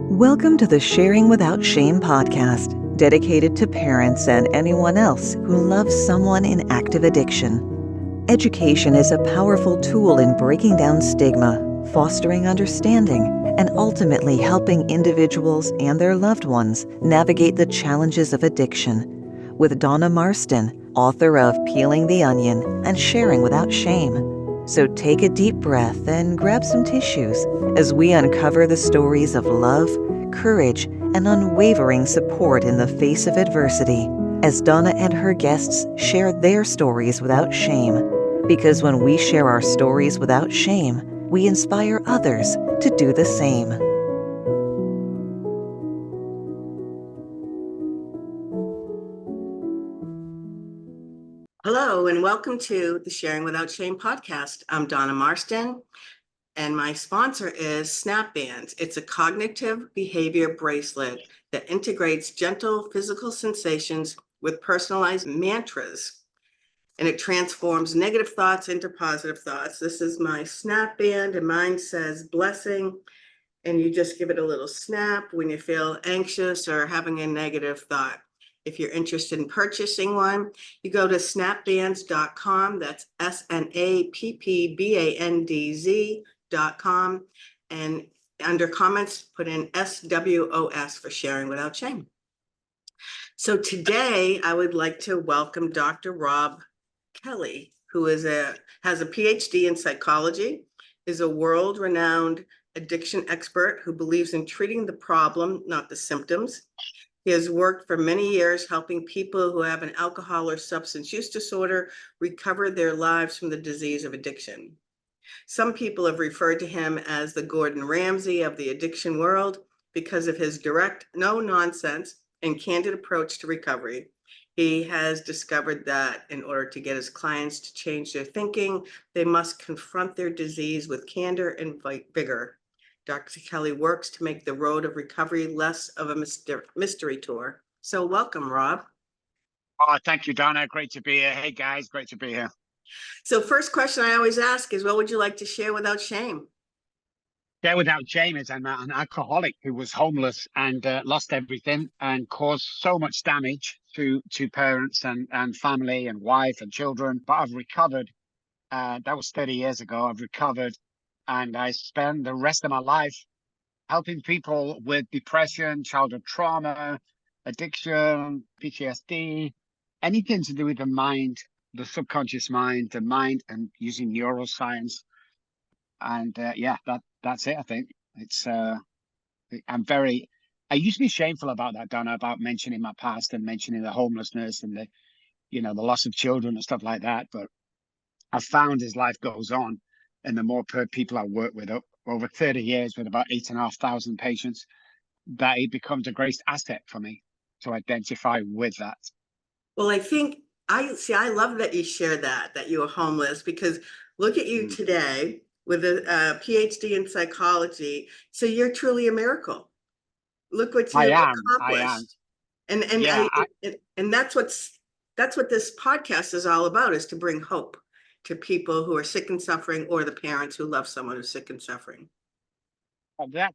Welcome to the Sharing Without Shame podcast, dedicated to parents and anyone else who loves someone in active addiction. Education is a powerful tool in breaking down stigma, fostering understanding, and ultimately helping individuals and their loved ones navigate the challenges of addiction. With Donna Marston, author of Peeling the Onion and Sharing Without Shame. So take a deep breath and grab some tissues as we uncover the stories of love, courage, and unwavering support in the face of adversity, as Donna and her guests share their stories without shame. Because when we share our stories without shame, we inspire others to do the same. Hello, and welcome to the Sharing Without Shame podcast. I'm Donna Marston, and my sponsor is Snap Bands. It's a cognitive behavior bracelet that integrates gentle physical sensations with personalized mantras, and it transforms negative thoughts into positive thoughts. This is my Snap Band, and mine says blessing, and you just give it a little snap when you feel anxious or having a negative thought. If you're interested in purchasing one, you go to snapbands.com. That's SNAPPBANDZ.com. And under comments, put in SWOS for Sharing Without Shame. So today I would like to welcome Dr. Rob Kelly, who has a PhD in psychology, is a world-renowned addiction expert who believes in treating the problem, not the symptoms. He has worked for many years helping people who have an alcohol or substance use disorder recover their lives from the disease of addiction. Some people have referred to him as the Gordon Ramsay of the addiction world because of his direct, no-nonsense, and candid approach to recovery. He has discovered that in order to get his clients to change their thinking, they must confront their disease with candor and vigor. Dr. Kelly works to make the road of recovery less of a mystery tour. So welcome, Rob. Oh, thank you, Donna. Great to be here. Hey, guys, great to be here. So first question I always ask is, what would you like to share without shame? Share without shame is I'm an alcoholic who was homeless and lost everything and caused so much damage to parents and family and wife and children. But I've recovered. That was 30 years ago. I've recovered. And I spend the rest of my life helping people with depression, childhood trauma, addiction, PTSD, anything to do with the mind, the subconscious mind, the mind, and using neuroscience. And that's it. I think it's. I used to be shameful about that, Donna, about mentioning my past and mentioning the homelessness and the loss of children and stuff like that. But I've found as life goes on, and the more people I work with over 30 years with about 8,500 patients, that it becomes a great asset for me to identify with that. Well, I love that you share that you were homeless, because look at you today with a PhD in psychology. So you're truly a miracle. Look what you've accomplished. And that's what this podcast is all about, is to bring hope to people who are sick and suffering, or the parents who love someone who's sick and suffering.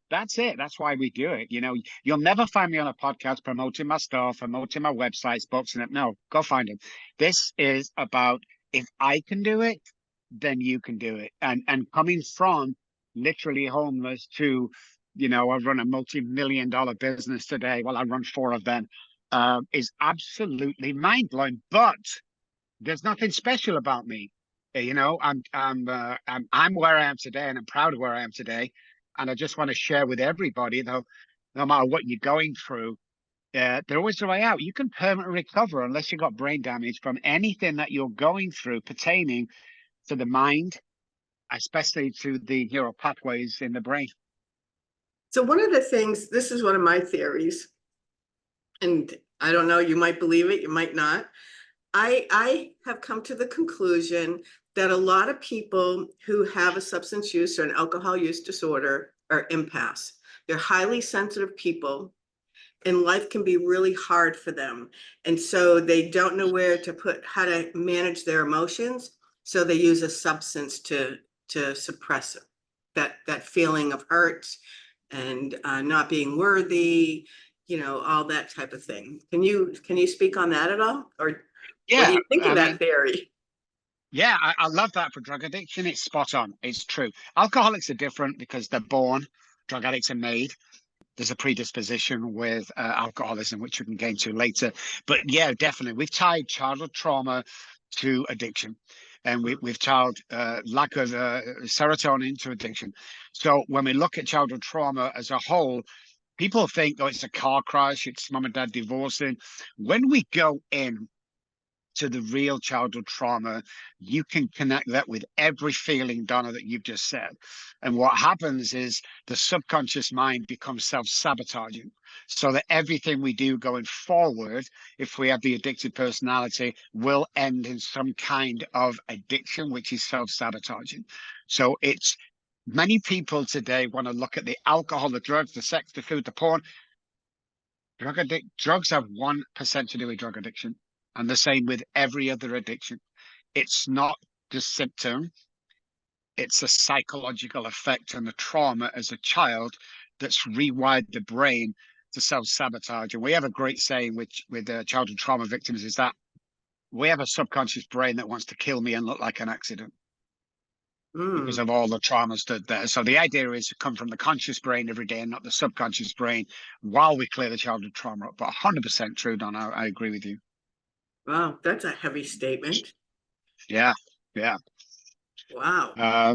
That's it. That's why we do it. You'll never find me on a podcast promoting my stuff, promoting my websites, books, and no, go find them. This is about, if I can do it, then you can do it. And coming from literally homeless to, I run a multi-million-dollar business today. Well, I run 4 of them. Is absolutely mind-blowing. But there's nothing special about me. I'm where I am today, and I'm proud of where I am today. And I just want to share with everybody, though, no matter what you're going through, there always a way out. You can permanently recover unless you've got brain damage from anything that you're going through pertaining to the mind, especially to the neural pathways in the brain. So one of the things, this is one of my theories, and I don't know, you might believe it, you might not. I have come to the conclusion that a lot of people who have a substance use or an alcohol use disorder are empaths. They're highly sensitive people, and life can be really hard for them. And so they don't know how to manage their emotions. So they use a substance to suppress it, that feeling of hurt, and not being worthy, all that type of thing. Can you speak on that at all? Or what do Yeah, you think of I that mean, theory? yeah, I love that for drug addiction. It's spot on. It's true. Alcoholics are different because they're born. Drug addicts are made. There's a predisposition with alcoholism, which we can get into later. But yeah, definitely, we've tied childhood trauma to addiction, and we've tied lack of serotonin to addiction. So when we look at childhood trauma as a whole, people think, oh, it's a car crash, it's mom and dad divorcing. When we go in to the real childhood trauma, you can connect that with every feeling, Donna, that you've just said. And what happens is the subconscious mind becomes self-sabotaging. So that everything we do going forward, if we have the addicted personality, will end in some kind of addiction, which is self-sabotaging. So it's many people today want to look at the alcohol, the drugs, the sex, the food, the porn. Drugs have 1% to do with drug addiction. And the same with every other addiction. It's not the symptom, it's a psychological effect and the trauma as a child that's rewired the brain to self-sabotage. And we have a great saying with childhood trauma victims is that we have a subconscious brain that wants to kill me and look like an accident because of all the traumas that there. So the idea is to come from the conscious brain every day and not the subconscious brain while we clear the childhood trauma up. But 100% true, Don. I agree with you. Wow, that's a heavy statement. Yeah, yeah. Wow.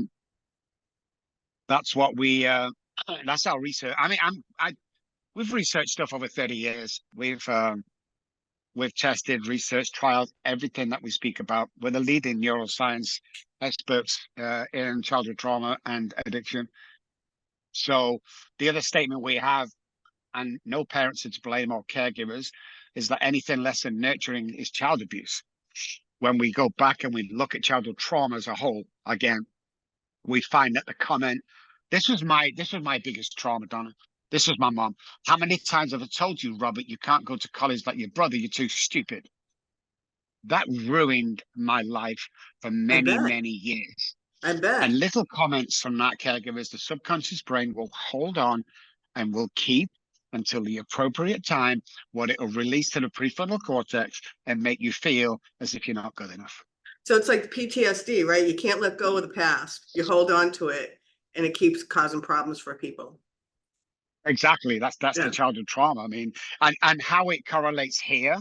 That's what we. That's our research. I mean, we've researched stuff over 30 years. We've tested, researched, trialed everything that we speak about. We're the leading neuroscience experts in childhood trauma and addiction. So the other statement we have, and no parents are to blame or caregivers, is that anything less than nurturing is child abuse. When we go back and we look at childhood trauma as a whole, again, we find that the comment, this was my biggest trauma, Donna. This was my mom. How many times have I told you, Robert, you can't go to college like your brother, you're too stupid? That ruined my life for I many, bet. many years. I bet. And little comments from that caregivers, the subconscious brain will hold on and will keep until the appropriate time what it will release to the prefrontal cortex and make you feel as if you're not good enough. So it's like PTSD, right? You can't let go of the past. You hold on to it, and it keeps causing problems for people. Exactly. That's Yeah. the childhood trauma. I mean, and how it correlates here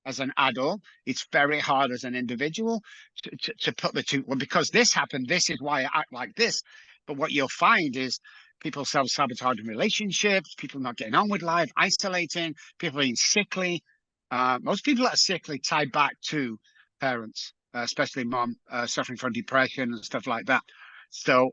as an adult, it's very hard as an individual to put the two. Well, because this happened, this is why I act like this. But what you'll find is people self-sabotaging relationships, people not getting on with life, isolating, people being sickly. Most people that are sickly tie back to parents, especially mom, suffering from depression and stuff like that. So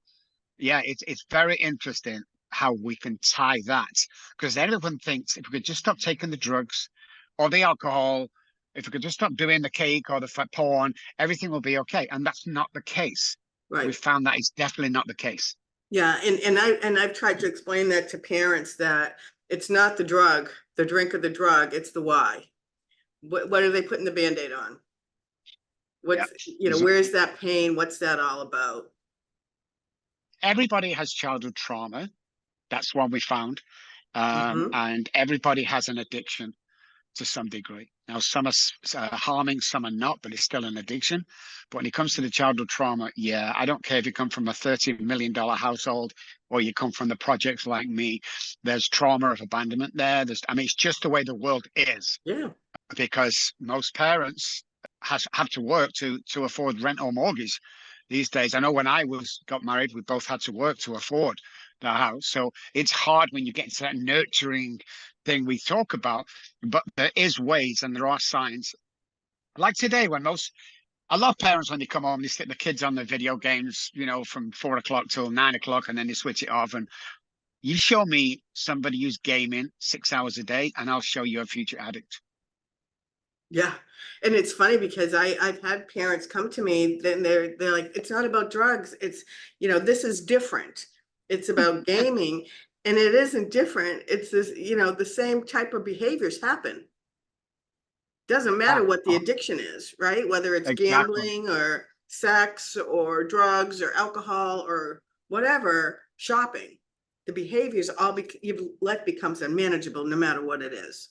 yeah, it's very interesting how we can tie that, because everyone thinks if we could just stop taking the drugs or the alcohol, if we could just stop doing the cake or the porn, everything will be okay. And that's not the case. We Right. found that it's definitely not the case. Yeah. I've tried to explain that to parents that it's not the drug, the drink of the drug, it's the why. What are they putting the Band-Aid on? What's, where's that pain? What's that all about? Everybody has childhood trauma. That's one we found. And everybody has an addiction to some degree. Now, some are harming, some are not, but it's still an addiction. But when it comes to the childhood trauma, yeah, I don't care if you come from a $30 million household or you come from the projects like me, there's trauma of abandonment there. I mean, it's just the way the world is. Yeah. Because most parents have to work to afford rent or mortgage these days. I know when I got married, we both had to work to afford the house. So it's hard when you get into that nurturing thing we talk about, but there is ways and there are signs. Like today, when a lot of parents, when they come home, they stick the kids on the video games, from 4 o'clock till 9 o'clock, and then they switch it off. And you show me somebody who's gaming 6 hours a day, and I'll show you a future addict. Yeah. And it's funny because I've had parents come to me, then they're like, it's not about drugs. It's, this is different. It's about gaming, and it isn't different. It's this, the same type of behaviors happen. Doesn't matter what the addiction is, right? Whether it's gambling or sex or drugs or alcohol or whatever, shopping. the behaviors life becomes unmanageable no matter what it is.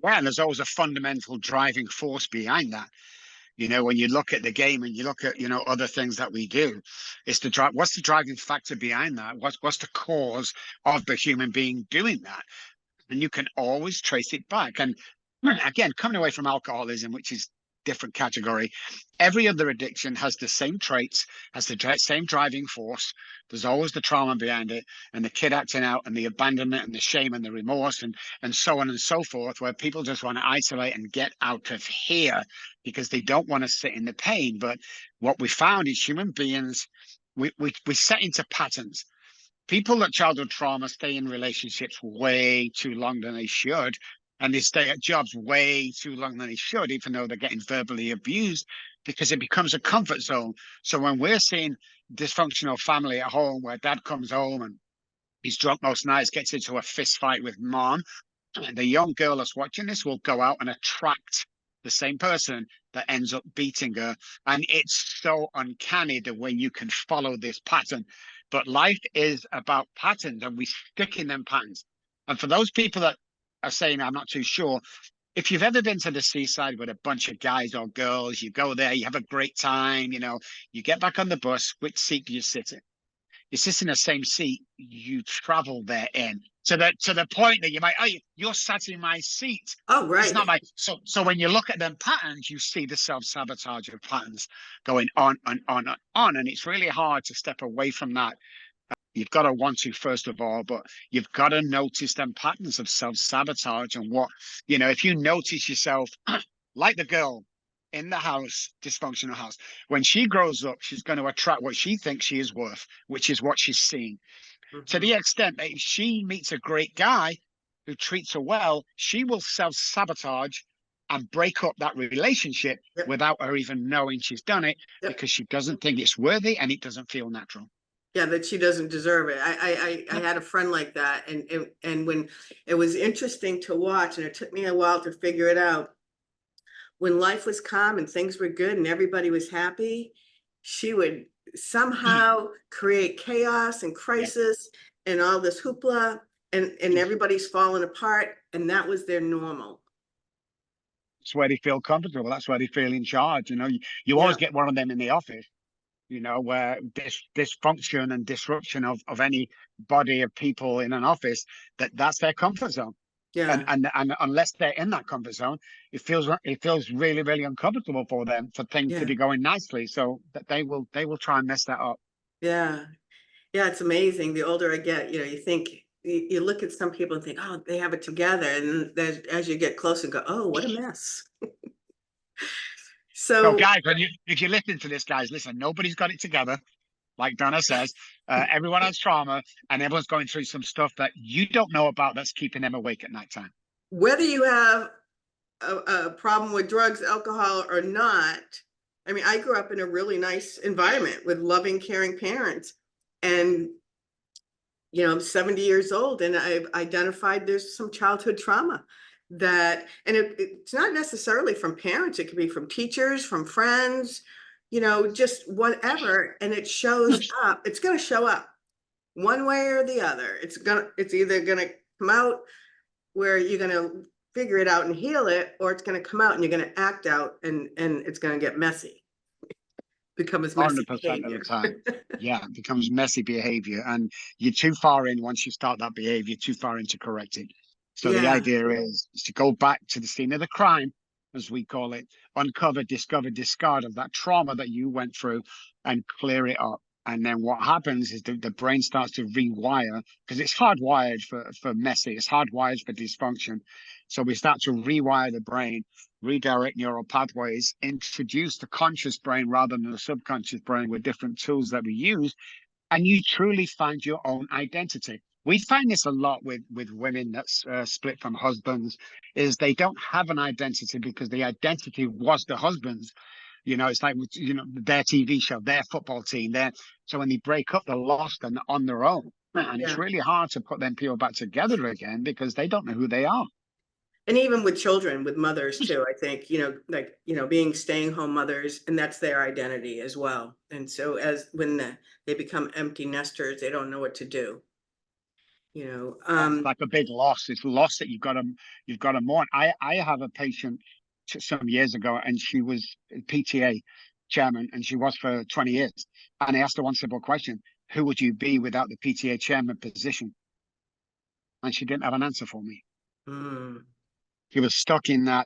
Yeah, and there's always a fundamental driving force behind that. When you look at the game and you look at, other things that we do, it's the drive. What's the driving factor behind that? What's the cause of the human being doing that? And you can always trace it back. And again, coming away from alcoholism, which is different category, every other addiction has the same traits, has the same driving force. There's always the trauma behind it, and the kid acting out, and the abandonment, and the shame, and the remorse, and so on and so forth, where people just want to isolate and get out of here because they don't want to sit in the pain. But what we found is human beings, we set into patterns. People at childhood trauma stay in relationships way too long than they should, and they stay at jobs way too long than they should, even though they're getting verbally abused, because it becomes a comfort zone. So when we're seeing dysfunctional family at home, where dad comes home and he's drunk most nights, gets into a fist fight with mom, the young girl that's watching this will go out and attract the same person that ends up beating her. And it's so uncanny the way you can follow this pattern. But life is about patterns, and we stick in them patterns. And for those people that are saying, I'm not too sure, if you've ever been to the seaside with a bunch of guys or girls, you go there, you have a great time, you get back on the bus, which seat do you sit in? You sit in the same seat you travel there in. To the point that you might, you're sat in my seat. Oh, right. It's not my so when you look at them patterns, you see the self-sabotage patterns going on and on and on. And it's really hard to step away from that. You've got to want to, first of all, but you've got to notice them patterns of self-sabotage. And what, if you notice yourself, like the girl in the house, dysfunctional house, when she grows up, she's going to attract what she thinks she is worth, which is what she's seeing. To the extent that if she meets a great guy who treats her well, she will self-sabotage and break up that relationship without her even knowing she's done it, because she doesn't think it's worthy and it doesn't feel natural. Yeah, that she doesn't deserve it. I had a friend like that, and when it was interesting to watch, and it took me a while to figure it out, when life was calm and things were good and everybody was happy, she would somehow create chaos and crisis and all this hoopla, and everybody's falling apart, and that was their normal. That's where they feel comfortable. That's where they feel in charge. You always get one of them in the office, where dysfunction and disruption of any body of people in an office, that's their comfort zone. Yeah. And unless they're in that comfort zone, it feels really, really uncomfortable for them, for things to be going nicely. So that they will try and mess that up. Yeah. Yeah, it's amazing. The older I get, you think, you look at some people and think, oh, they have it together. And then as you get closer, go, oh, what a mess. So guys, if you're listening to this, guys, listen, nobody's got it together. Like Donna says, everyone has trauma, and everyone's going through some stuff that you don't know about that's keeping them awake at nighttime. Whether you have a problem with drugs, alcohol, or not, I mean, I grew up in a really nice environment with loving, caring parents. And, I'm 70 years old, and I've identified there's some childhood trauma and it's not necessarily from parents. It could be from teachers, from friends, just whatever. And it shows up. It's going to show up one way or the other. It's either going to come out where you're going to figure it out and heal it, or it's going to come out and you're going to act out, and it's going to get messy. Becomes messy 100% behavior. of the time. Yeah, it becomes messy behavior, and you're too far in. Once you start that behavior, too far in to correct it. So the idea is to go back to the scene of the crime, as we call it, uncover, discover, discard of that trauma that you went through, and clear it up. And then what happens is the brain starts to rewire, because it's hardwired for messy, it's hardwired for dysfunction. So we start to rewire the brain, redirect neural pathways, introduce the conscious brain rather than the subconscious brain with different tools that we use, and you truly find your own identity. We find this a lot with women that's split from husbands, is they don't have an identity because the identity was the husband's. It's like, their TV show, their football team, so when they break up, they're lost and on their own. And it's really hard to put them people back together again because they don't know who they are. And even with children, with mothers too, I think, being staying home mothers, and that's their identity as well. And so when they become empty nesters, they don't know what to do. It's like a big loss. It's a loss that you've got to mourn. I have a patient some years ago, and she was PTA chairman, and she was for 20 years. And I asked her one simple question: who would you be without the PTA chairman position? And she didn't have an answer for me. Mm. She was stuck in that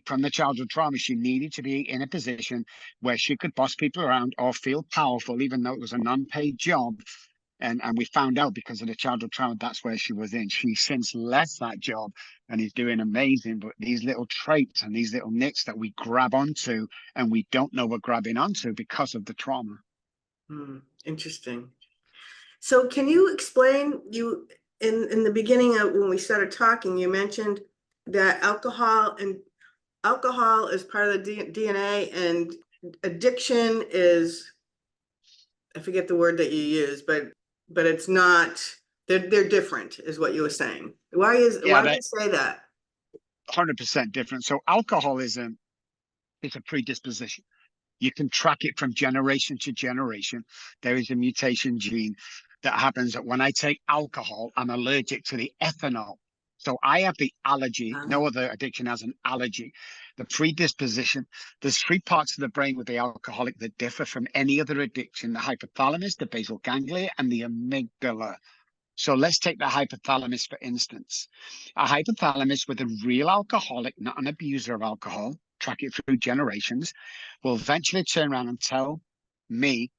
from the childhood trauma. She needed to be in a position where she could boss people around or feel powerful, even though it was an unpaid job. And we found out because of the childhood trauma, that's where she was in. She since left that job and is doing amazing. But these little traits and these little nicks that we grab onto and we don't know we're grabbing onto because of the trauma. Interesting. So can you explain, in the beginning of when we started talking, you mentioned that alcohol is part of the DNA, and addiction is, I forget the word that you use, but it's not, they're different, is what you were saying. Why do you say that? 100% different. So alcoholism is a predisposition. You can track it from generation to generation. There is a mutation gene that happens that when I take alcohol, I'm allergic to the ethanol. So I have the allergy. No other addiction has an allergy. The predisposition, there's three parts of the brain with the alcoholic that differ from any other addiction: the hypothalamus, the basal ganglia, and the amygdala. So let's take the hypothalamus, for instance. A hypothalamus with a real alcoholic, not an abuser of alcohol, track it through generations, will eventually turn around and tell me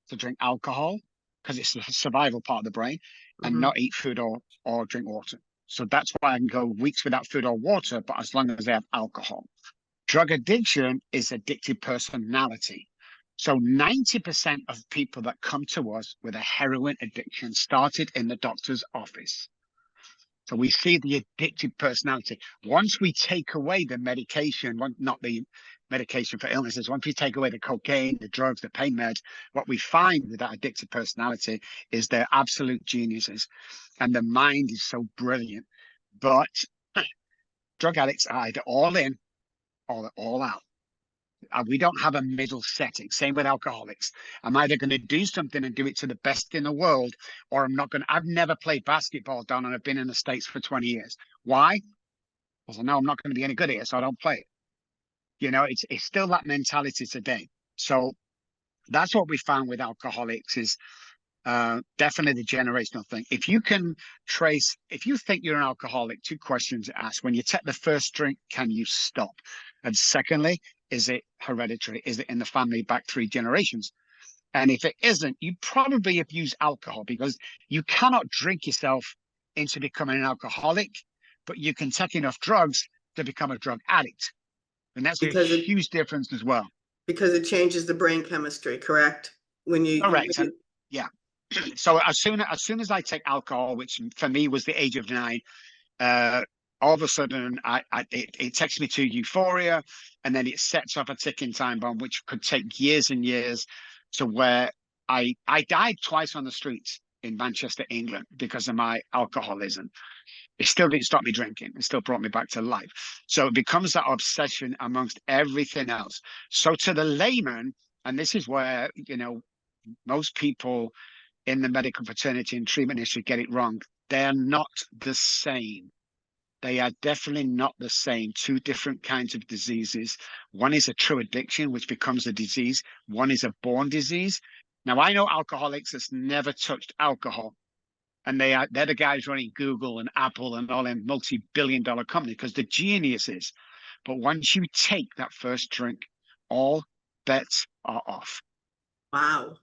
to drink alcohol because it's the survival part of the brain, and not eat food or drink water. So that's why I can go weeks without food or water, but as long as they have alcohol. Drug addiction is addictive personality. So 90% of people that come to us with a heroin addiction started in the doctor's office. So we see the addictive personality. Once we take away the medication, not the medication for illnesses, once we take away the cocaine, the drugs, the pain meds, what we find with that addictive personality is they're absolute geniuses. And the mind is so brilliant. But drug addicts are either all in or they're all out. We don't have a middle setting. Same with alcoholics. I'm either going to do something and do it to the best in the world, or I'm not going to. I've never played basketball, Don, and I've been in the States for 20 years. Why? Because I know I'm not going to be any good at it, so I don't play it. It's still that mentality today. So that's what we found with alcoholics is definitely the generational thing. If you think you're an alcoholic, two questions to ask. When you take the first drink, can you stop? And secondly, is it hereditary? Is it in the family back 3 generations? And if it isn't, you probably abuse alcohol, because you cannot drink yourself into becoming an alcoholic, but you can take enough drugs to become a drug addict. And that's a huge difference as well. Because it changes the brain chemistry, correct? Correct. Yeah. So as soon as I take alcohol, which for me was the age of 9, all of a sudden it takes me to euphoria, and then it sets off a ticking time bomb, which could take years and years, to where I died twice on the streets in Manchester, England, because of my alcoholism. It still didn't stop me drinking. It still brought me back to life. So it becomes that obsession amongst everything else. So to the layman, and this is where, most people in the medical fraternity and treatment industry get it wrong. They are not the same. They are definitely not the same. 2 different kinds of diseases. One is a true addiction, which becomes a disease. One is a born disease. Now, I know alcoholics that's never touched alcohol, and they're the guys running Google and Apple and all them multi-billion-dollar companies, because the genius is. But once you take that first drink, all bets are off. Wow.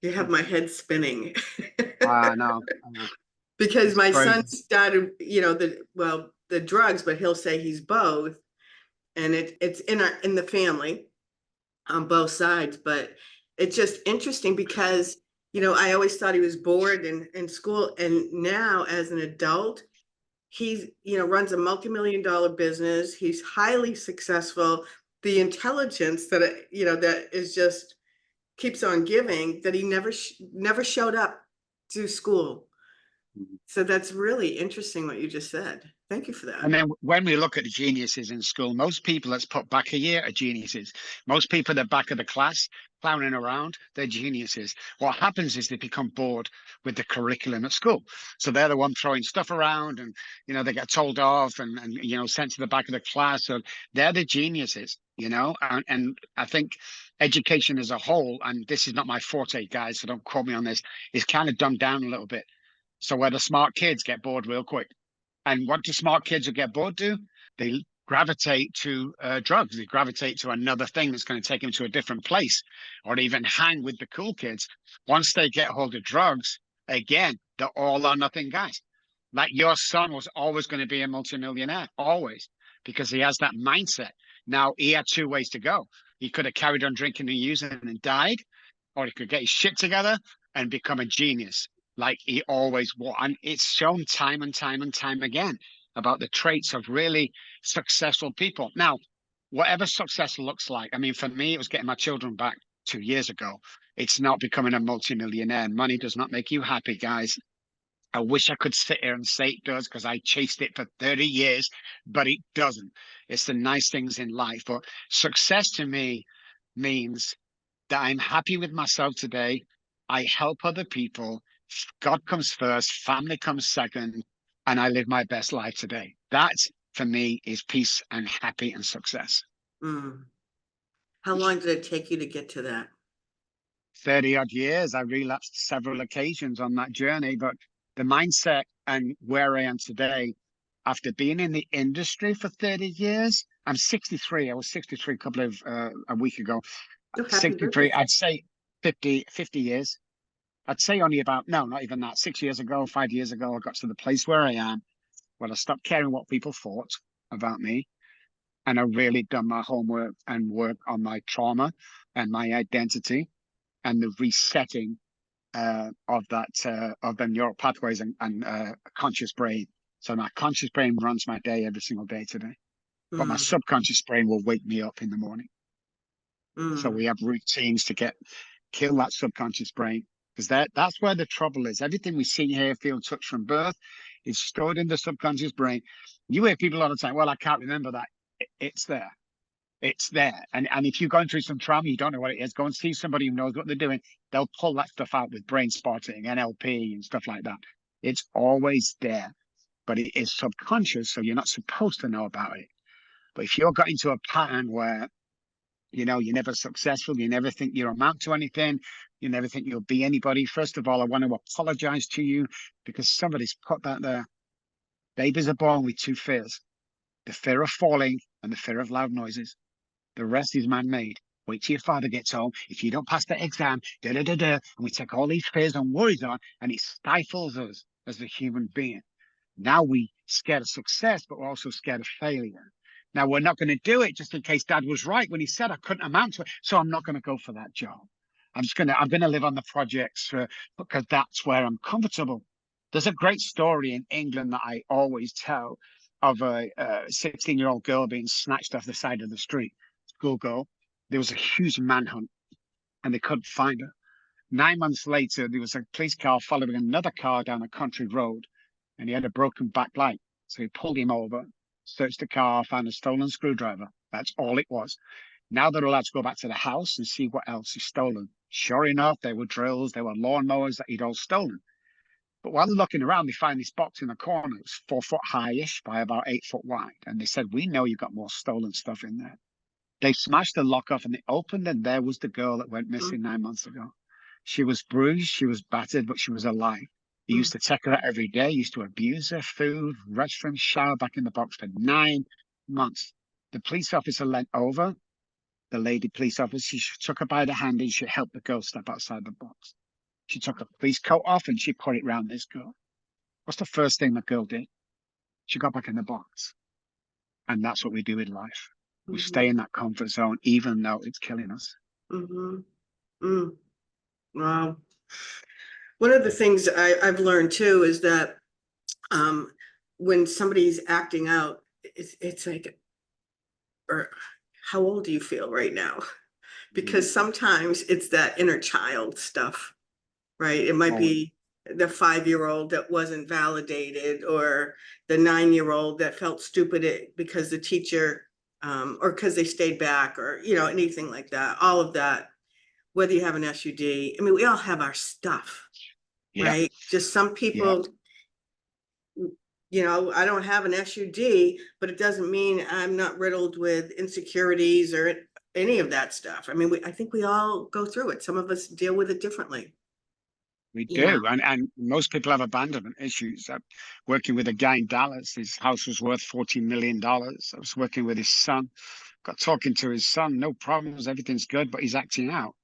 You have my head spinning. I know. Because my son started, the drugs, but he'll say he's both. And it's in the family on both sides. But it's just interesting because, I always thought he was bored in school. And now as an adult, he's, runs a multi-million-dollar business. He's highly successful. The intelligence that, that is just keeps on giving, that he never showed up to school. So that's really interesting what you just said. Thank you for that. And then when we look at the geniuses in school, most people that's put back a year are geniuses. Most people at the back of the class clowning around, they're geniuses. What happens is they become bored with the curriculum at school. So they're the one throwing stuff around and, they get told off and sent to the back of the class. So they're the geniuses, and I think education as a whole, and this is not my forte, guys, so don't quote me on this, is kind of dumbed down a little bit. So where the smart kids get bored real quick. And what do smart kids who get bored do? They gravitate to drugs. They gravitate to another thing that's going to take them to a different place, or even hang with the cool kids. Once they get hold of drugs, again, they're all or nothing guys. Like your son was always going to be a multimillionaire, always, because he has that mindset. Now, he had two ways to go. He could have carried on drinking and using and died, or he could get his shit together and become a genius like he always was. And it's shown time and time and time again about the traits of really successful people. Now, whatever success looks like, I mean, for me, it was getting my children back 2 years ago. It's not becoming a multimillionaire. Money does not make you happy, guys. I wish I could sit here and say it does, because I chased it for 30 years, but it doesn't. It's the nice things in life. But success to me means that I'm happy with myself today. I help other people. God comes first, family comes second, and I live my best life today. That, for me, is peace and happy and success. Mm. How long did it take you to get to that? 30 odd years. I relapsed several occasions on that journey, but the mindset and where I am today, after being in the industry for 30 years, I'm 63. I was 63 a week ago. Oh, happy 63, birthday. I'd say 50 years. I'd say only about, no, not even that. 6 years ago, 5 years ago, I got to the place where I am, where I stopped caring what people thought about me. And I really done my homework and work on my trauma and my identity and the resetting of the neural pathways and conscious brain. So my conscious brain runs my day every single day today, but my Mm. subconscious brain will wake me up in the morning. So we have routines to kill that subconscious brain, because that's where the trouble is. Everything we see, hear, feel, touch from birth is stored in the subconscious brain. You hear people all the time, well, I can't remember that. It's there. It's there. And if you're going through some trauma, you don't know what it is, go and see somebody who knows what they're doing. They'll pull that stuff out with brain spotting, NLP and stuff like that. It's always there, but it is subconscious, so you're not supposed to know about it. But if you're got into a pattern where you're never successful, you never think you amount to anything, you never think you'll be anybody, first of all, I want to apologize to you, because somebody's put that there. Babies are born with two fears: the fear of falling and the fear of loud noises. The rest is man-made. Wait till your father gets home. If you don't pass the exam, and we take all these fears and worries on, and it stifles us as a human being. Now we scared of success, but we're also scared of failure. Now we're not going to do it just in case Dad was right when he said I couldn't amount to it. So I'm not going to go for that job. I'm going to live on the projects because that's where I'm comfortable. There's a great story in England that I always tell of a 16-year-old girl being snatched off the side of the street. Schoolgirl. There was a huge manhunt and they couldn't find her. 9 months later, there was a police car following another car down a country road, and he had a broken back light. So he pulled him over, searched the car, found a stolen screwdriver. That's all it was. Now they're allowed to go back to the house and see what else is stolen. Sure enough, there were drills, there were lawnmowers that he'd all stolen. But while they're looking around, they find this box in the corner. It was 4 foot high-ish by about 8 foot wide. And they said, we know you've got more stolen stuff in there. They smashed the lock off and they opened, and there was the girl that went missing 9 months ago. She was bruised, she was battered, but she was alive. He used to take her out every day, used to abuse her, food, restroom, shower back in the box for 9 months. The police officer leant over, the lady police officer, she took her by the hand and she helped the girl step outside the box. She took her police coat off and she put it around this girl. What's the first thing the girl did? She got back in the box. And that's what we do in life. We stay in that comfort zone, even though it's killing us. Wow. One of the things I've learned too is that when somebody's acting out, it's like, or how old do you feel right now? Because sometimes it's that inner child stuff, right? It might be the 5-year-old that wasn't validated, or the 9-year-old that felt stupid because the teacher, or because they stayed back, or, anything like that. All of that, whether you have an SUD, I mean, we all have our stuff, Yeah, right? Just some yeah. people, I don't have an SUD, but it doesn't mean I'm not riddled with insecurities or any of that stuff. I mean, I think we all go through it. Some of us deal with it differently. We Yeah. do, and most people have abandonment issues. I'm working with a guy in Dallas. His house was worth $14 million. I was working with his son, got talking to his son, no problems, everything's good, but he's acting out.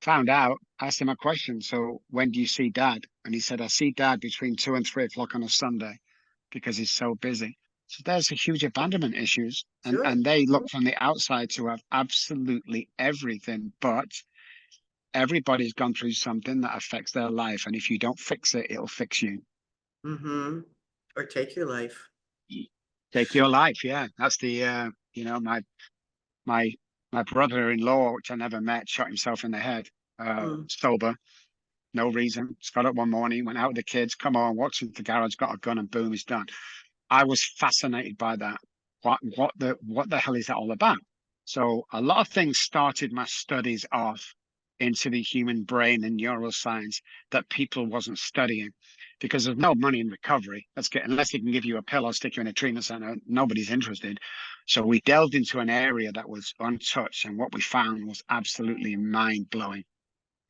Found out, asked him a question. So when do you see dad? And he said, I see dad between 2 and 3 o'clock on a Sunday because he's so busy. So there's a huge abandonment issues. And Sure. and they look from the outside to have absolutely everything, but everybody's gone through something that affects their life. And if you don't fix it, it'll fix you. Mm-hmm. Or take your life. Take your life. Yeah. That's the my my brother-in-law, which I never met, shot himself in the head, Mm. sober. No reason. Just got up one morning, went out with the kids, come on, walked into the garage, got a gun, and boom, he's done. I was fascinated by that. What the hell is that all about? So a lot of things started my studies off into the human brain and neuroscience that people wasn't studying because there's no money in recovery. Unless they can give you a pill or stick you in a treatment center, nobody's interested. So we delved into an area that was untouched, and what we found was absolutely mind blowing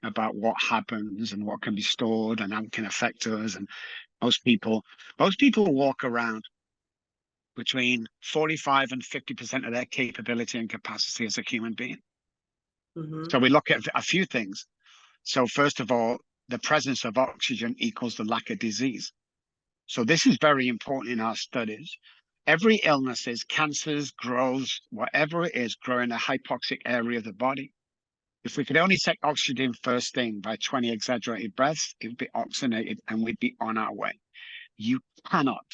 about what happens and what can be stored and how it can affect us. And most people, most people walk around between 45 and 50% of their capability and capacity as a human being. Mm-hmm. So we look at a few things. So first of all, the presence of oxygen equals the lack of disease. So this is very important in our studies. Every illness is cancers, growths, whatever it is, grow in a hypoxic area of the body. If we could only take oxygen first thing by 20 exaggerated breaths, it would be oxygenated and we'd be on our way. You cannot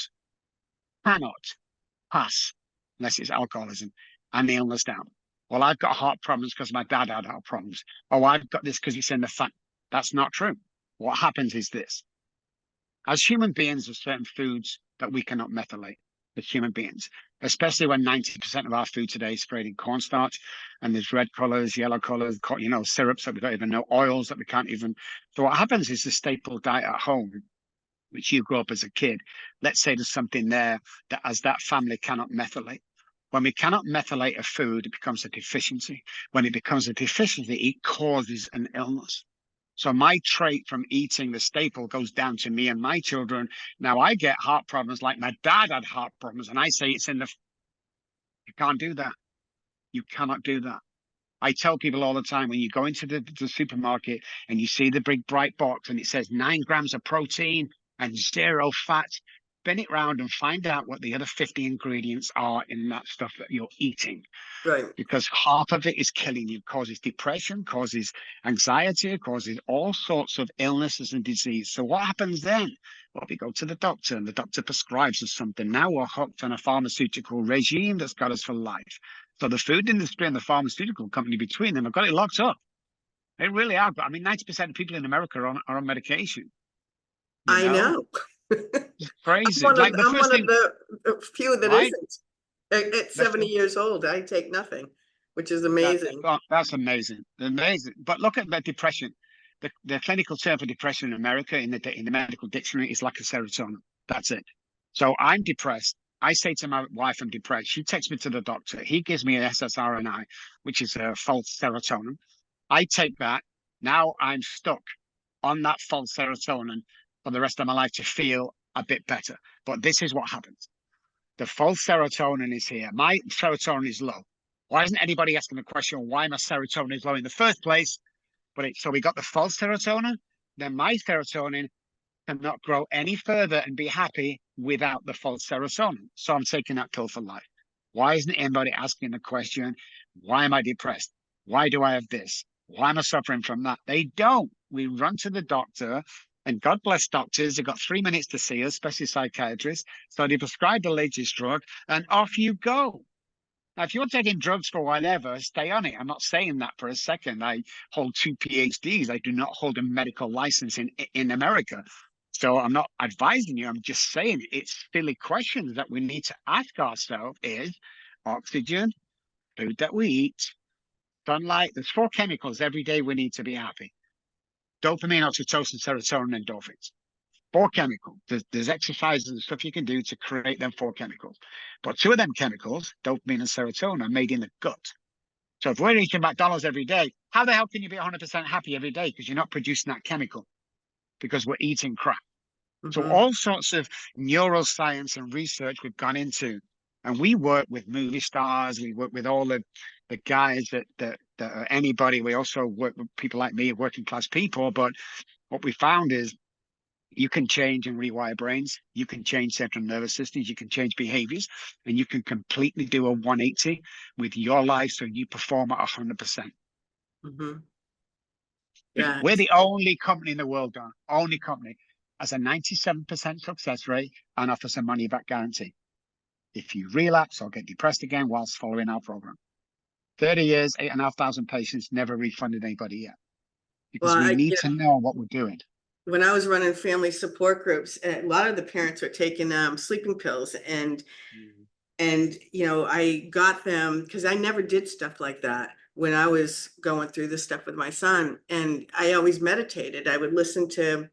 pass, unless it's alcoholism, and the illness down. Well, I've got heart problems because my dad had heart problems. Oh, I've got this because it's in the family. That's not true. What happens is this. As human beings, there's certain foods that we cannot methylate as human beings, especially when 90% of our food today is sprayed in cornstarch, and there's red colors, yellow colors, syrups that we don't even know, oils that we can't even. So what happens is the staple diet at home, which you grew up as a kid. Let's say there's something there that as that family cannot methylate. When we cannot methylate a food, it becomes a deficiency. When it becomes a deficiency, it causes an illness. So my trait from eating the staple goes down to me and my children. Now I get heart problems like my dad had heart problems, and I say it's in the. You can't do that. You cannot do that. I tell people all the time, when you go into the supermarket and you see the big bright box and it says 9 grams of protein and 0 fat, spin it round and find out what the other 50 ingredients are in that stuff that you're eating. Right. Because half of it is killing you, causes depression, causes anxiety, causes all sorts of illnesses and disease. So what happens then? Well, we go to the doctor and the doctor prescribes us something. Now we're hooked on a pharmaceutical regime that's got us for life. So the food industry and the pharmaceutical company between them have got it locked up. They really are. I mean, 90% of people in America are on medication. I know. It's crazy. I'm Like the first one of thing, the few that right? isn't. At 70 years old, I take nothing, which is amazing. That's amazing. Amazing. But look at the depression. The clinical term for depression in America in the medical dictionary is lack of serotonin. That's it. So I'm depressed. I say to my wife, I'm depressed. She takes me to the doctor. He gives me an SSRI, which is a false serotonin. I take that. Now I'm stuck on that false serotonin for the rest of my life to feel a bit better. But this is what happens. The false serotonin is here. My serotonin is low. Why isn't anybody asking the question why my serotonin is low in the first place? So we got the false serotonin. Then my serotonin cannot grow any further and be happy without the false serotonin. So I'm taking that pill for life. Why isn't anybody asking the question, why am I depressed? Why do I have this? Why am I suffering from that? They don't. We run to the doctor, and God bless doctors. They've got 3 minutes to see us, especially psychiatrists. So they prescribe the latest drug, and off you go. Now, if you're taking drugs for whatever, stay on it. I'm not saying that for a second. I hold 2 PhDs. I do not hold a medical license in America. So I'm not advising you, I'm just saying it's silly questions that we need to ask ourselves is oxygen, food that we eat, sunlight. There's 4 chemicals every day we need to be happy. Dopamine, oxytocin, serotonin, and endorphins. 4 chemicals. There's exercises and stuff you can do to create them 4 chemicals. But 2 of them chemicals, dopamine and serotonin, are made in the gut. So if we're eating McDonald's every day, how the hell can you be 100% happy every day? Because you're not producing that chemical because we're eating crap. So Mhm. all sorts of neuroscience and research we've gone into. And we work with movie stars. We work with all the guys that are anybody. We also work with people like me, working class people. But what we found is you can change and rewire brains. You can change central nervous systems. You can change behaviors, and you can completely do a 180 with your life, so you perform at 100%. Mhm. Yeah. We're the only company in the world, Don, only company has a 97% success rate and offers a money back guarantee if you relapse or get depressed again whilst following our program. 30 years, 8,500 patients, never refunded anybody yet, because Well, we need to know what we're doing. when I was running family support groups, a lot of the parents were taking sleeping pills, and I got them because I never did stuff like that when I was going through this stuff with my son, and I always meditated. I would listen to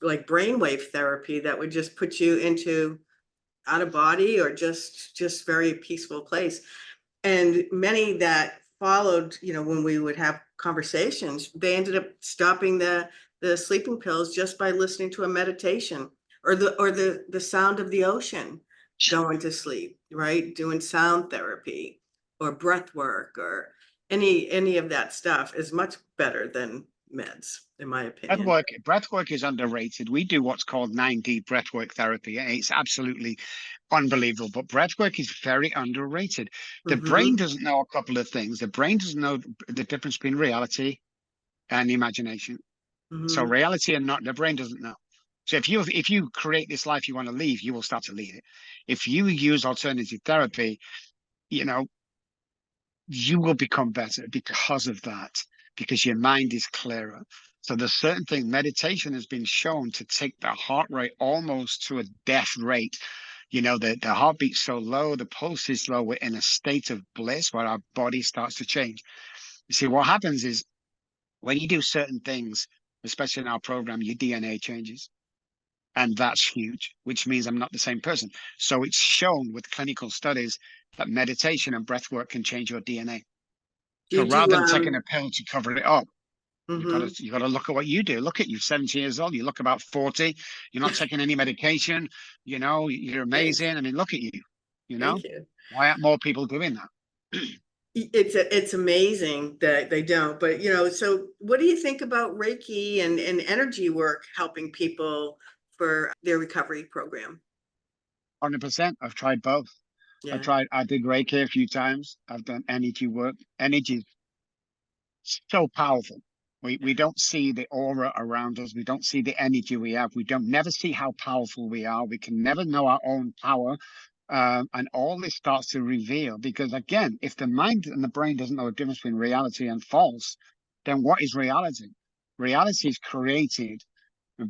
like brainwave therapy that would just put you into out of body or just very peaceful place. And many that followed, when we would have conversations, they ended up stopping the sleeping pills just by listening to a meditation or the sound of the ocean, going to sleep, right? Doing sound therapy or breath work or any of that stuff is much better than meds, in my opinion. Breathwork is underrated. We do what's called 9D breathwork therapy, and it's absolutely unbelievable. But breathwork is very underrated. The brain Mm-hmm. doesn't know a couple of things. The brain doesn't know the difference between reality and imagination. So Mm-hmm. reality and not, the brain doesn't know. So if you create this life you want to leave, you will start to lead it. If you use alternative therapy, you know, you will become better because of that, because your mind is clearer. So there's certain things, meditation has been shown to take the heart rate almost to a death rate. The heartbeat's so low, the pulse is low, we're in a state of bliss where our body starts to change. You see, what happens is when you do certain things, especially in our program, your DNA changes. And that's huge, which means I'm not the same person. So it's shown with clinical studies that meditation and breath work can change your DNA. Do So you do rather than taking a pill to cover it up, you gotta mm-hmm. you gotta look at what you do. Look at you, 70 years old. You look about 40. You're not taking any medication. You're Thanks. amazing. I mean, look at you. You know, Thank you. why aren't more people doing that? It's amazing that they don't, but so what do you think about Reiki and energy work helping people for their recovery program? 100%. I've tried both. Yeah. I did Reiki a few times. I've done energy work. Energy is so powerful. We don't see the aura around us. We don't see the energy we have. We don't never see how powerful we are. We can never know our own power. And all this starts to reveal because again, if the mind and the brain doesn't know the difference between reality and false, then what is reality? Reality is created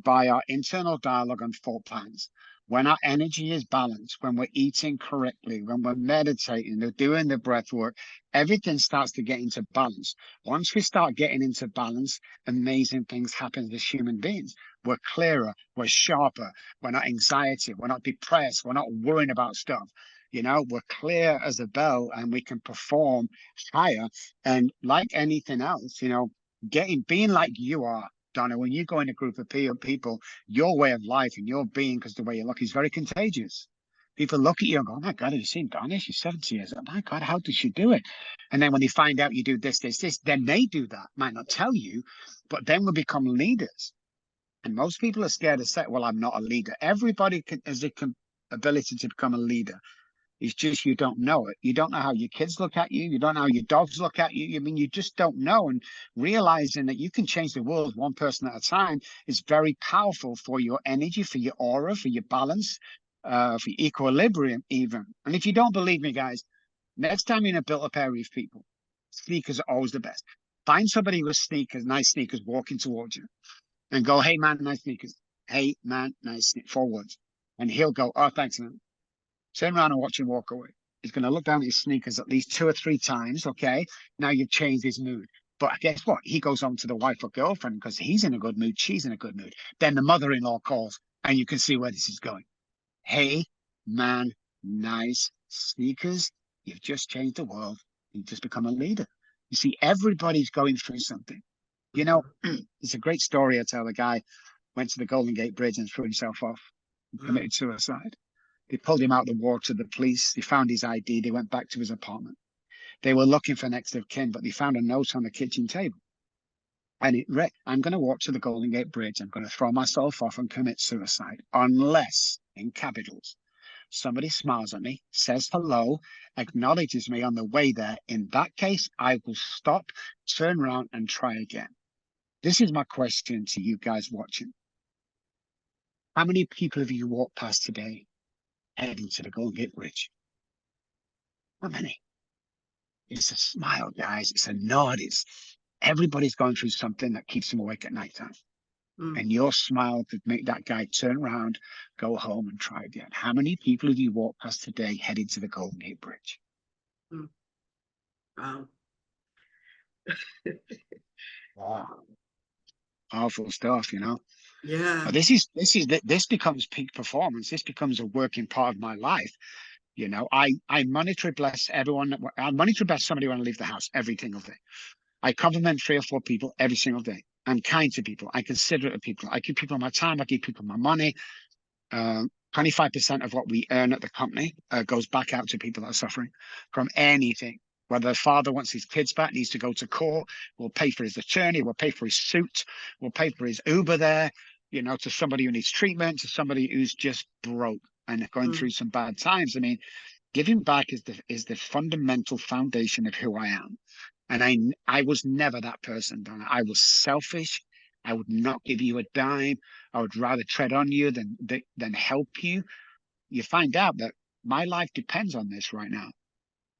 by our internal dialogue and thought patterns. When our energy is balanced, when we're eating correctly, when we're meditating, we're doing the breath work, everything starts to get into balance. Once we start getting into balance, amazing things happen as human beings. We're clearer, we're sharper, we're not anxiety, we're not depressed, we're not worrying about stuff. We're clear as a bell and we can perform higher. And like anything else, being like you are, Donna, when you go in a group of people, your way of life and your being, because the way you look is very contagious. People look at you and go, oh my God, have you seen Donna? She's 70 years old. Oh my God, how does she do it? And then when they find out you do this, then they do that. Might not tell you, but then we become leaders. And most people are scared to say, well, I'm not a leader. Everybody has the ability to become a leader. It's just you don't know it. You don't know how your kids look at you. You don't know how your dogs look at you. I mean, you just don't know. And realizing that you can change the world one person at a time is very powerful for your energy, for your aura, for your balance, for your equilibrium, even. And if you don't believe me, guys, next time you're in a built-up area of people, sneakers are always the best. Find somebody with sneakers, nice sneakers, walking towards you, and go, "Hey, man, nice sneakers." hey, man, nice, 4 words. And he'll go, oh, thanks, man. Turn around and watch him walk away. He's going to look down at his sneakers at least 2 or 3 times. Okay. Now you've changed his mood. But guess what? He goes on to the wife or girlfriend because he's in a good mood. She's in a good mood. Then the mother-in-law calls and you can see where this is going. Hey, man, nice sneakers. You've just changed the world. You've just become a leader. You see, everybody's going through something. You know, it's a great story I tell. A guy went to the Golden Gate Bridge and threw himself off and committed suicide. They pulled him out of the water, the police. They found his ID. They went back to his apartment. They were looking for next of kin, but they found a note on the kitchen table. And it read, I'm going to walk to the Golden Gate Bridge. I'm going to throw myself off and commit suicide, unless, in capitals, somebody smiles at me, says hello, acknowledges me on the way there. In that case, I will stop, turn around, and try again. This is my question to you guys watching. How many people have you walked past today heading to the Golden Gate Bridge? How many? It's a smile, guys. It's a nod. It's everybody's going through something that keeps them awake at nighttime. And your smile could make that guy turn around, go home, and try again. How many people have you walked past today heading to the Golden Gate Bridge? Wow. Wow. Powerful stuff, you know. Yeah. But this becomes peak performance. This becomes a working part of my life. You know, I monitor bless everyone. I monitor bless somebody when I leave the house every single day. I compliment 3 or 4 people every single day. I'm kind to people. I considerate people. I give people my time. I give people my money. 25% of what we earn at the company goes back out to people that are suffering from anything. Whether the father wants his kids back, needs to go to court, we'll pay for his attorney, we'll pay for his suit, we'll pay for his Uber there, you know, to somebody who needs treatment, to somebody who's just broke and going through some bad times. I mean, giving back is the fundamental foundation of who I am. And I was never that person, Donna. I was selfish. I would not give you a dime. I would rather tread on you than help you. You find out that my life depends on this right now.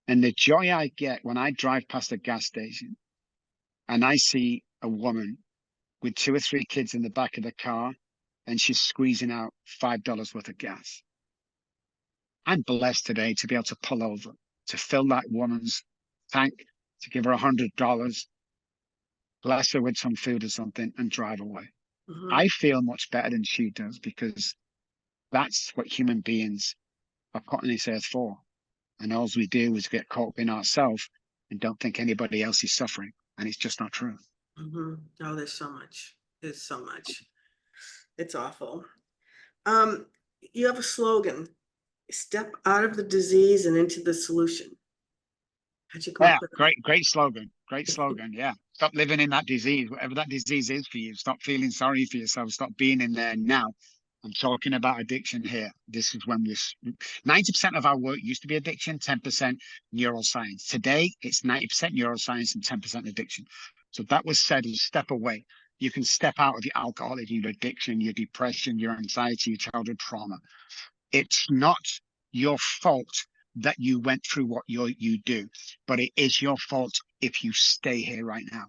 And the joy I get when I drive past a gas station and I see a woman with 2 or 3 kids in the back of the car and she's squeezing out $5 worth of gas. I'm blessed today to be able to pull over, to fill that woman's tank, to give her $100, bless her with some food or something, and drive away. I feel much better than she does because that's what human beings are put on this earth for. And all we do is get caught up in ourselves and don't think anybody else is suffering. And it's just not true. Oh, there's so much. There's so much. It's awful. You have a slogan, step out of the disease and into the solution. How'd you come up with that? Great slogan. Great slogan. Yeah. Stop living in that disease, whatever that disease is for you. Stop feeling sorry for yourself. Stop being in there now. I'm talking about addiction here. This is when 90% of our work used to be addiction, 10% neuroscience. Today, it's 90% neuroscience and 10% addiction. So that was said is step away. You can step out of your alcoholism, your addiction, your depression, your anxiety, your childhood trauma. It's not your fault that you went through what you do, but it is your fault if you stay here right now.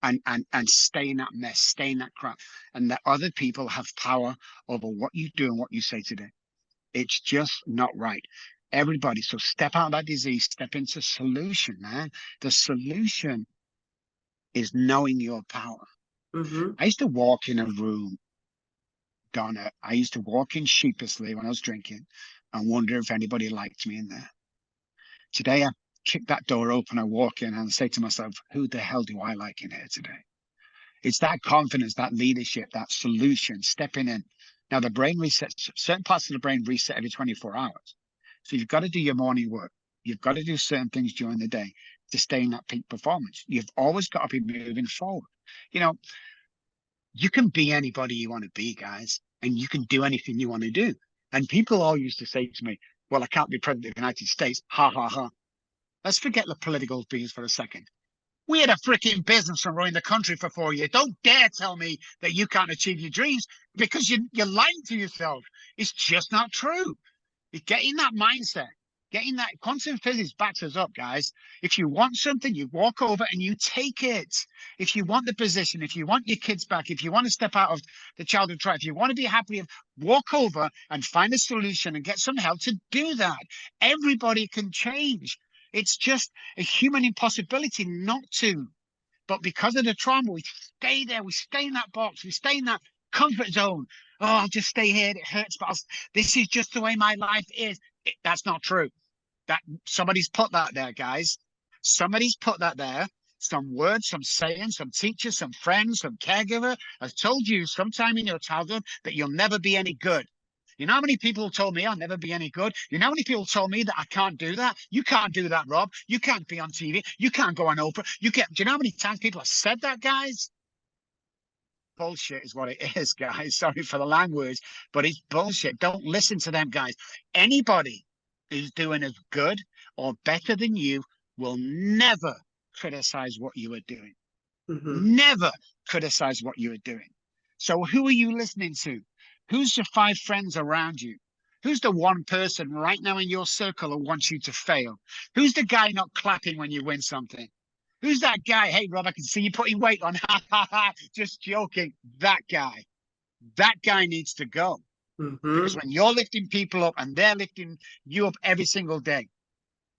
And stay in that mess, stay in that crap, and that other people have power over what you do and what you say today. It's just not right. Everybody, so step out of that disease, step into solution, man. The solution is knowing your power. I used to walk in a room, Donna. I used to walk in sheepishly when I was drinking and wonder if anybody liked me in there. Today, I kick that door open, I walk in and say to myself, who the hell do I like in here today? It's that confidence, that leadership, that solution, stepping in. Now, the brain resets, certain parts of the brain reset every 24 hours. So you've got to do your morning work. You've got to do certain things during the day to stay in that peak performance. You've always got to be moving forward. You know, you can be anybody you want to be, guys, and you can do anything you want to do. And people all used to say to me, well, I can't be president of the United States. Ha, ha, ha. Let's forget the political views for a second. We had a freaking business and running the country for 4 years. Don't dare tell me that you can't achieve your dreams because you're lying to yourself. It's just not true. You get in that mindset. Getting that quantum physics backs us up, guys. If you want something, you walk over and you take it. If you want the position, if you want your kids back, if you want to step out of the childhood trap, if you want to be happy, walk over and find a solution and get some help to do that. Everybody can change. It's just a human impossibility not to. But because of the trauma, we stay there. We stay in that box. We stay in that comfort zone. Oh, I'll just stay here. It hurts, but this is just the way my life is. That's not true. That somebody's put that there, guys. Somebody's put that there. Some words, some saying, some teacher, some friend, some caregiver has told you sometime in your childhood that you'll never be any good. You know how many people told me I'll never be any good? You know how many people told me that I can't do that? You can't do that, Rob. You can't be on TV. You can't go on Oprah. You can't. Do you know how many times people have said that, guys? Bullshit is what it is, guys. Sorry for the language, but it's bullshit. Don't listen to them, guys. Anybody who's doing as good or better than you will never criticize what you are doing. Never criticize what you are doing. So who are you listening to? Who's your 5 friends around you? Who's the one person right now in your circle who wants you to fail? Who's the guy not clapping when you win something? Who's that guy? Hey, Rob, I can see you putting weight on. Just joking. That guy needs to go. Because when you're lifting people up and they're lifting you up every single day,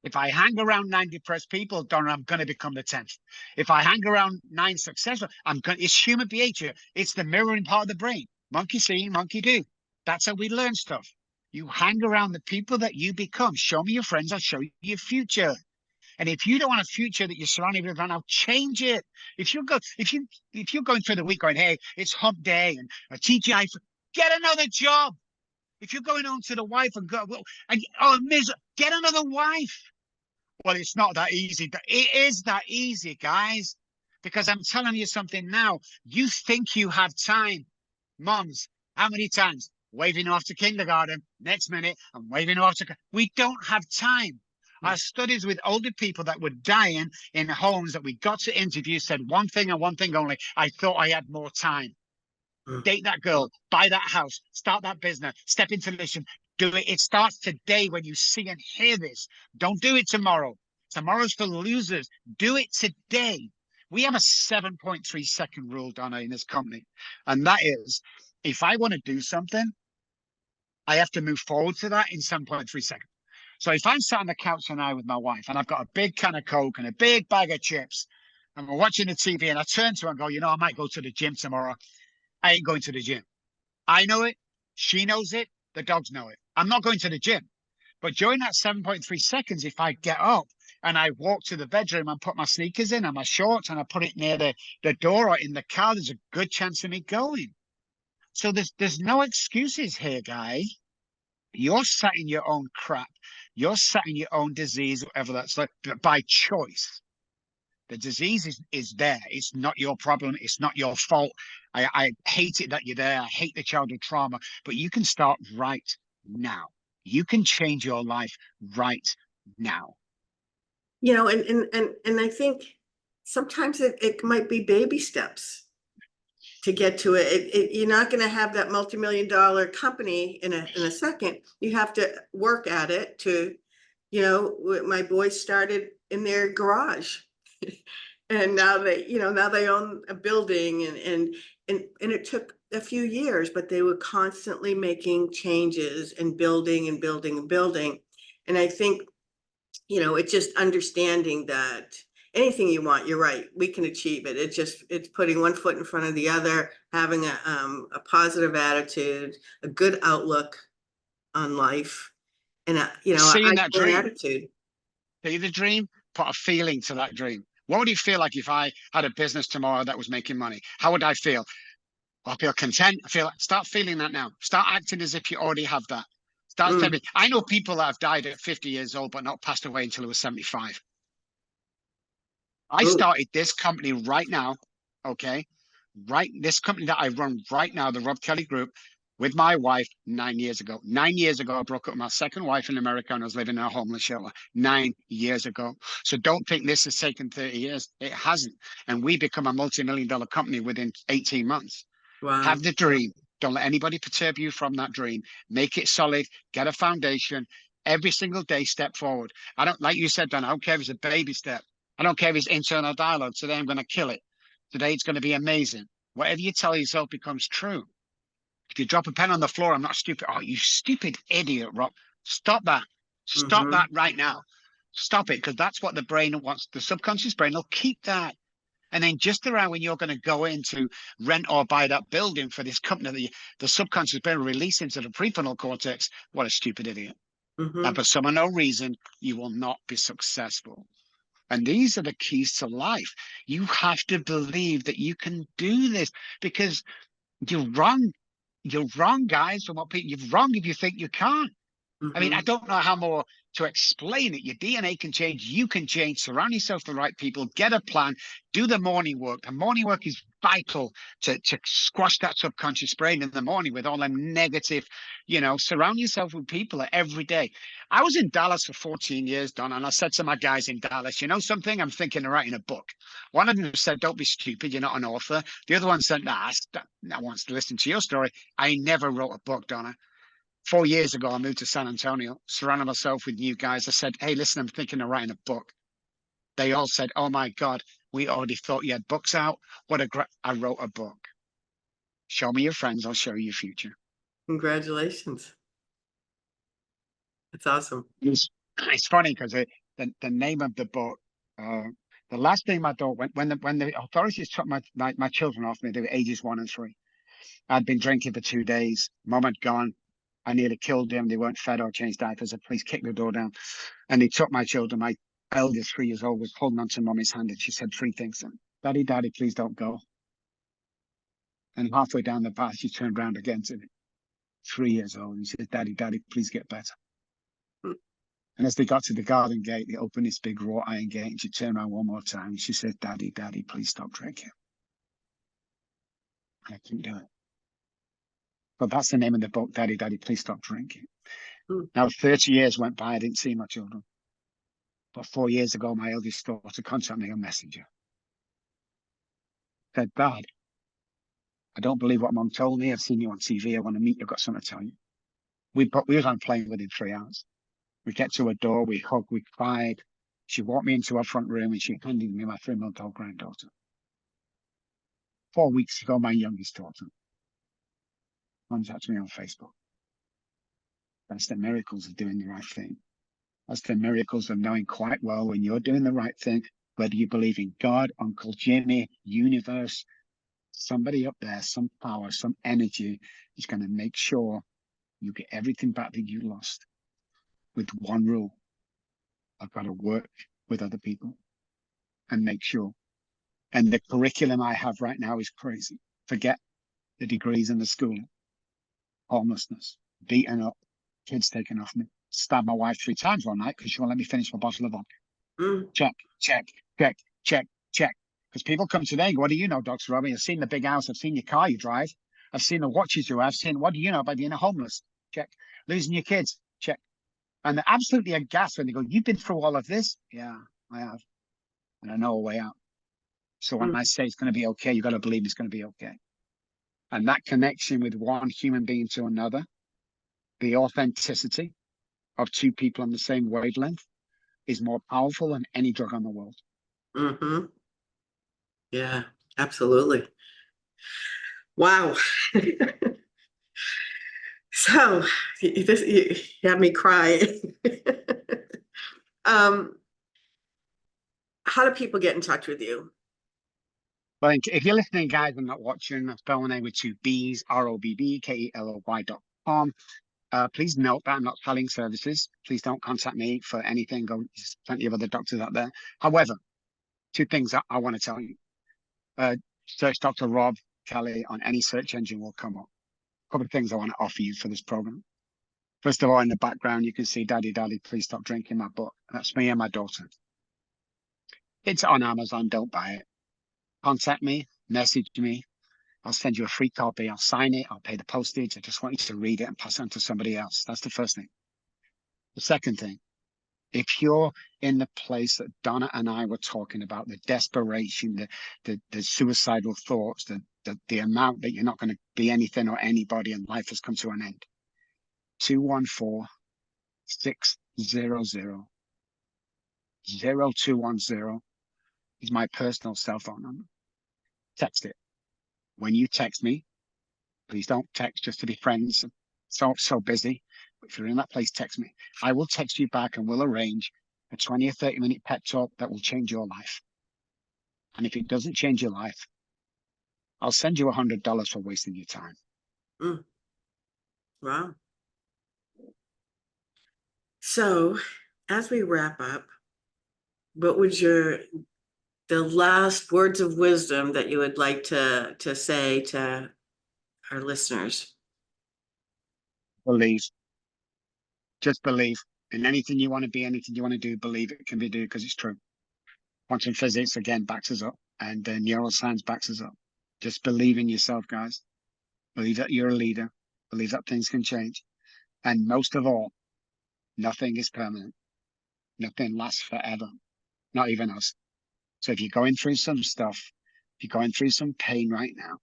if I hang around 9 depressed people, Donna, I'm going to become the 10th. If I hang around 9 successful, it's human behavior. It's the mirroring part of the brain. Monkey see, monkey do. That's how we learn stuff. You hang around the people that you become. Show me your friends, I'll show you your future. And if you don't want a future that you're surrounded with right now, change it. If you're going through the week going, hey, it's hump day and a TGI, get another job. If you're going home to the wife and go, get another wife. Well, it's not that easy. It is that easy, guys, because I'm telling you something now. You think you have time. Moms, how many times? Waving off to kindergarten. Next minute, I'm waving off to... We don't have time. Our studies with older people that were dying in homes that we got to interview said one thing and one thing only. I thought I had more time. Date that girl, buy that house, start that business, step into mission, do it. It starts today when you see and hear this. Don't do it tomorrow. Tomorrow's for losers. Do it today. We have a 7.3 second rule, Donna, in this company. And that is, if I want to do something, I have to move forward to that in 7.3 seconds. So if I'm sat on the couch tonight with my wife and I've got a big can of Coke and a big bag of chips and we're watching the TV and I turn to her and go, I might go to the gym tomorrow. I ain't going to the gym. I know it. She knows it. The dogs know it. I'm not going to the gym. But during that 7.3 seconds, if I get up and I walk to the bedroom and put my sneakers in and my shorts and I put it near the door or in the car, there's a good chance of me going. So there's no excuses here, guy. You're sat in your own crap. You're sat in your own disease, whatever that's like, by choice. The disease is there. It's not your problem. It's not your fault. I hate it that you're there. I hate the childhood trauma, but you can start right now. You can change your life right now. And I think sometimes it might be baby steps to get to it. You're not going to have that multi-million-dollar company in a second. You have to work at it to, my boys started in their garage. And now they own a building and it took a few years, but they were constantly making changes and building and building and building. And I think, it's just understanding that anything you want, you're right, we can achieve it. It's putting one foot in front of the other, having a positive attitude, a good outlook on life, and seeing that dream. Attitude. See the dream, put a feeling to that dream. What would you feel like if I had a business tomorrow that was making money? How would I feel? I feel content. Start feeling that now. Start acting as if you already have that. Start telling me. I know people that have died at 50 years old, but not passed away until they were 75. I started this company right now. Okay. This company that I run right now, the Rob Kelly Group, with my wife 9 years ago. 9 years ago, I broke up with my second wife in America and I was living in a homeless shelter 9 years ago. So don't think this has taken 30 years. It hasn't. And we become a multi-million-dollar company within 18 months. Wow. Have the dream. Don't let anybody perturb you from that dream. Make it solid. Get a foundation. Every single day, step forward. I don't, like you said, Don, I don't care if it's a baby step. I don't care if it's internal dialogue. Today I'm going to kill it. Today it's going to be amazing. Whatever you tell yourself becomes true. If you drop a pen on the floor, I'm not stupid. Oh, you stupid idiot, Rob. Stop that. Stop Mm-hmm. that right now. Stop it, because that's what the brain wants. The subconscious brain will keep that. And then just around when you're going to go in to rent or buy that building for this company, the subconscious brain will release into the prefrontal cortex. What a stupid idiot. Mm-hmm. And for some unknown reason, you will not be successful. And these are the keys to life. You have to believe that you can do this, because you're wrong. You're wrong, guys, from what people, you're wrong if you think you can't. I mean, I Mm-hmm. don't know how more to explain it. Your DNA can change. You can change. Surround yourself with the right people. Get a plan. Do the morning work. The morning work is vital to squash that subconscious brain in the morning with all them negative, surround yourself with people every day. I was in Dallas for 14 years, Don, and I said to my guys in Dallas, you know something? I'm thinking of writing a book. One of them said, don't be stupid. You're not an author. The other one said, nah, I want to listen to your story. I never wrote a book, Donna. 4 years ago, I moved to San Antonio, surrounded myself with new guys. I said, hey, listen, I'm thinking of writing a book. They all said, oh my God, we already thought you had books out. I wrote a book. Show me your friends, I'll show you your future. Congratulations. That's awesome. It's funny because the name of the book, the last thing my daughter, when the authorities took my children off me, they were ages 1 and 3. I'd been drinking for 2 days. Mom had gone. I nearly killed them. They weren't fed or changed diapers. The police kicked the door down, and they took my children. My eldest, 3 years old, was holding onto Mommy's hand, and she said 3 things: "Daddy, Daddy, please don't go." And halfway down the path, she turned around again to me, 3 years old, and she said, "Daddy, Daddy, please get better." Mm. And as they got to the garden gate, they opened this big wrought iron gate, and she turned around one more time, and she said, "Daddy, Daddy, please stop drinking." And I couldn't do it. But that's the name of the book, Daddy, Daddy, please stop drinking. Mm. Now, 30 years went by, I didn't see my children. But 4 years ago, my eldest daughter contacted me on Messenger. Said, "Dad, I don't believe what Mom told me. I've seen you on TV. I want to meet you. I've got something to tell you." We was on a plane within 3 hours. We get to her door, we hugged, we cried. She walked me into her front room and she handed me my 3-month-old granddaughter. 4 weeks ago, my youngest daughter contacted me on Facebook. That's the miracles of doing the right thing. That's the miracles of knowing quite well when you're doing the right thing, whether you believe in God, Uncle Jimmy, universe, somebody up there, some power, some energy is going to make sure you get everything back that you lost, with one rule: I've got to work with other people and make sure. And the curriculum I have right now is crazy. Forget the degrees in the school. Homelessness, beaten up, kids taken off me, stabbed my wife 3 times one night because she won't let me finish my bottle of vodka. Mm. Check, check, check, check, check. Because people come today and go, "What do you know, Dr. Robbie? I've seen the big house. I've seen your car you drive. I've seen the watches you have. I've seen, what do you know about being a homeless?" Check. Losing your kids? Check. And they're absolutely aghast when they go, "You've been through all of this?" "Yeah, I have. And I know a way out." So when Mm. I say it's going to be okay, you've got to believe it's going to be okay. And that connection with one human being to another, the authenticity of 2 people on the same wavelength, is more powerful than any drug on the world. Mm-hmm. Yeah, absolutely. Wow. So you had me cry. um, how do people get in touch with you? But if you're listening, guys, and not watching, I spell my name with 2 B's, ROBBKELOY.com. Please note that I'm not selling services. Please don't contact me for anything. There's plenty of other doctors out there. However, 2 things that I want to tell you. Search Dr. Rob Kelly on any search engine will come up. A couple of things I want to offer you for this program. First of all, in the background, you can see "Daddy, Daddy, Please Stop Drinking," my book. That's me and my daughter. It's on Amazon. Don't buy it. Contact me, message me. I'll send you a free copy. I'll sign it. I'll pay the postage. I just want you to read it and pass it on to somebody else. That's the first thing. The second thing, if you're in the place that Donna and I were talking about, the desperation, the suicidal thoughts, the amount that you're not going to be anything or anybody and life has come to an end, 214 600-0210 is my personal cell phone number. Text it. When you text me, please don't text just to be friends. So busy. If you're in that place, text me. I will text you back and we'll arrange a 20 or 30-minute pep talk that will change your life. And if it doesn't change your life, I'll send you $100 for wasting your time. Mm. Wow. So as we wrap up, what would the last words of wisdom that you would like to say to our listeners? Believe. Just believe in anything you want to be, anything you want to do. Believe it can be done because it's true. Quantum physics again backs us up, and neuroscience backs us up. Just believe in yourself, guys. Believe that you're a leader. Believe that things can change. And most of all, nothing is permanent. Nothing lasts forever. Not even us. So if you're going through some stuff, if you're going through some pain right now,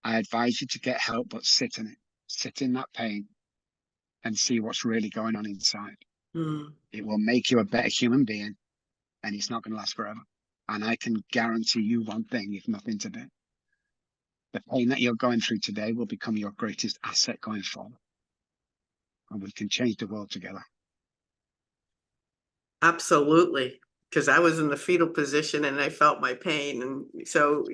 I advise you to get help, but sit in it. Sit in that pain and see what's really going on inside. Mm. It will make you a better human being, and it's not going to last forever. And I can guarantee you one thing, if nothing today. The pain that you're going through today will become your greatest asset going forward. And we can change the world together. Absolutely. Because I was in the fetal position and I felt my pain. And so,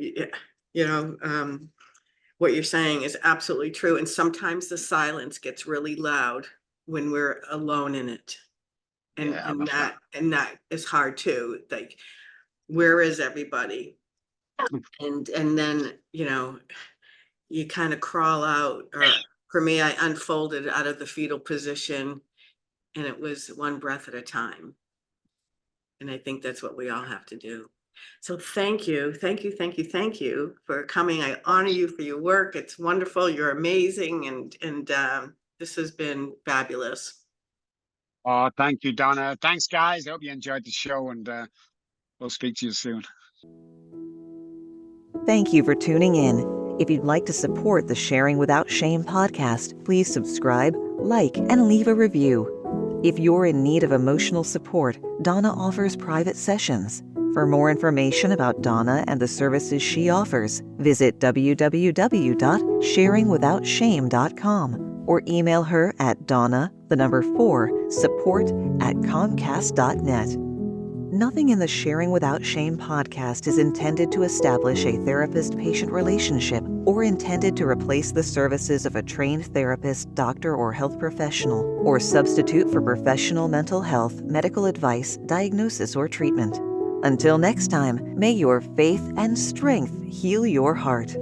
what you're saying is absolutely true. And sometimes the silence gets really loud when we're alone in it. And, Yeah, and that is hard too. Like, where is everybody? And then, you kind of crawl out, or for me, I unfolded out of the fetal position, and it was one breath at a time. And I think that's what we all have to do. So thank you for coming. I honor you for your work. It's wonderful. You're amazing. And this has been fabulous. Oh, thank you, Donna. Thanks, guys. I hope you enjoyed the show, and we'll speak to you soon. Thank you for tuning in. If you'd like to support the Sharing Without Shame podcast, please subscribe, like, and leave a review. If you're in need of emotional support, Donna offers private sessions. For more information about Donna and the services she offers, visit www.sharingwithoutshame.com or email her at Donna4support@comcast.net. Nothing in the Sharing Without Shame podcast is intended to establish a therapist-patient relationship or intended to replace the services of a trained therapist, doctor, or health professional, or substitute for professional mental health, medical advice, diagnosis, or treatment. Until next time, may your faith and strength heal your heart.